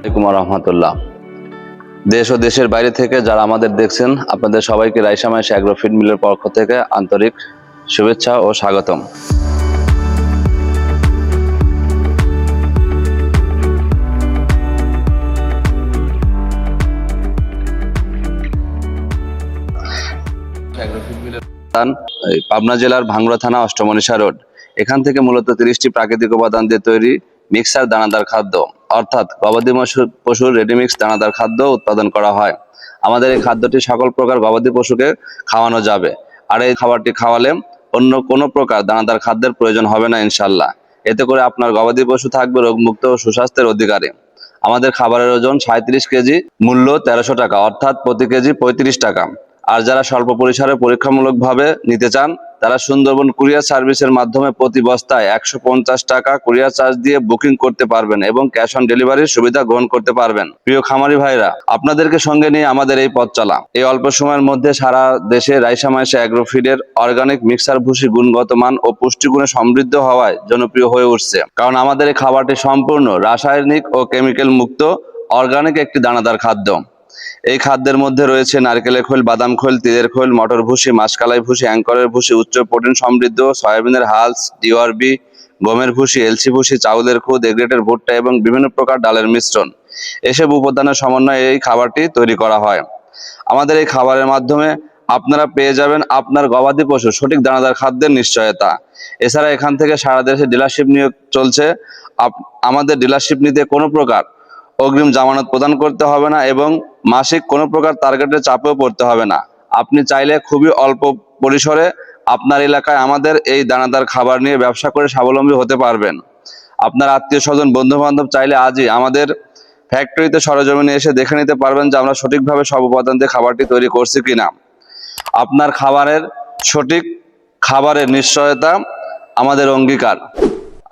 আসসালামু আলাইকুম রহমতুল্লাহ। দেশ ও দেশের বাইরে থেকে যারা আমাদের দেখছেন, আপনাদের সবাইকে রাইসা মাইশা অ্যাগ্রো ফিড মিলের পক্ষ থেকে আন্তরিক শুভেচ্ছা ও স্বাগতম। পাবনা জেলার ভাঙ্গুড়া থানা অষ্টমনীশা রোড। এখান থেকে মূলত 30টি প্রাকৃতিক উপাদান দিয়ে তৈরি মিক্সার দানাদার খাদ্য, অর্থাৎ গবাদি পশুর রেডিমিক্স দানাদার খাদ্য উৎপাদন করা হয়। আমাদের এই খাদ্যটি সকল প্রকার গবাদি পশুকে খাওয়ানো যাবে, আর এই খাবারটি খাওয়ালে অন্য কোনো প্রকার দানাদার খাদ্যের প্রয়োজন হবে না ইনশাল্লাহ। এতে করে আপনার গবাদি পশু থাকবে রোগমুক্ত ও সুস্বাস্থ্যের অধিকারী। আমাদের খাবারের ওজন 37 কেজি, মূল্য 1300 টাকা, অর্থাৎ প্রতি কেজি 35 টাকা। আর যারা স্বল্প পরিসরে পরীক্ষামূলকভাবে নিতে চান, তারা সুন্দরবন কুরিয়ার সার্ভিসের মাধ্যমে প্রতি বস্তায় 150 টাকা কুরিয়ার চার্জ দিয়ে বুকিং করতে পারবেন এবং ক্যাশ অন ডেলিভারির সুবিধা গ্রহণ করতে পারবেন। প্রিয় খামারি ভাইরা, আপনাদেরকে সঙ্গে নিয়ে আমাদের এই পথ চলা। এই অল্প সময়ের মধ্যে সারা দেশে রাইসা মাইশা অ্যাগ্রো ফিডের অর্গানিক মিক্সার ভুসি গুণগত মান ও পুষ্টিগুণে সমৃদ্ধ হওয়ায় জনপ্রিয় হয়ে উঠছে। কারণ আমাদের এই খাবারটি সম্পূর্ণ রাসায়নিক ও কেমিক্যাল মুক্ত অর্গানিক একটি দানাদার খাদ্য। এই খাদ্যের মধ্যে রয়েছে নারকেলের খোল, বাদাম খোল, তিলের খোল, মটর ভুসি, মাসকালাই ভুসি, অ্যাঙ্করের ভুসি, উচ্চ প্রোটিন সমৃদ্ধ সয়াবিনের হালস, ডিওআরবি, গমের ভুসি, এলসি ভুসি, চাউলের খুদ, এগ্রেটের ভুট্টা এবং বিভিন্ন প্রকার ডালের মিশ্রণ। এসব উপাদানের সমন্বয়ে এই খাবারটি তৈরি করা হয়। আমাদের এই খাবারের মাধ্যমে আপনারা পেয়ে যাবেন আপনার গবাদি পশু সঠিক দানাদার খাদ্যের নিশ্চয়তা। এছাড়া এখান থেকে সারা দেশে ডিলারশিপ নিয়োগ চলছে। আমাদের ডিলারশিপ নিতে কোনো প্রকার অগ্রিম জামানত প্রদান করতে হবে না এবং মাসিক কোনো প্রকার টার্গেটের চাপেও পড়তে হবে না। আপনি চাইলে খুবই অল্প পরিসরে আপনার এলাকায় আমাদের এই দানাদার খাবার নিয়ে ব্যবসা করে স্বাবলম্বী হতে পারবেন। আপনার আত্মীয় স্বজন, বন্ধু বান্ধব চাইলে আজই আমাদের ফ্যাক্টরিতে সরজমিনে এসে দেখে নিতে পারবেন যে আমরা সঠিকভাবে সব উপাদান দিয়ে খাবারটি তৈরি করছি কিনা। আপনার সঠিক খাবারের নিশ্চয়তা আমাদের অঙ্গীকার।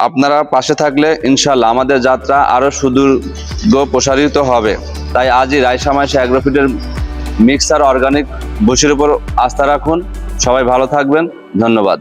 আপনারা পাশে থাকলে ইনশাল্লাহ আমাদের যাত্রা আরো সুদূর্ঘ প্রসারিত হবে। তাই আজই রাইসা মাইশা অ্যাগ্রো ফিডের মিক্সার অর্গানিক ভুসির উপর আস্থা রাখুন। সবাই ভালো থাকবেন, ধন্যবাদ।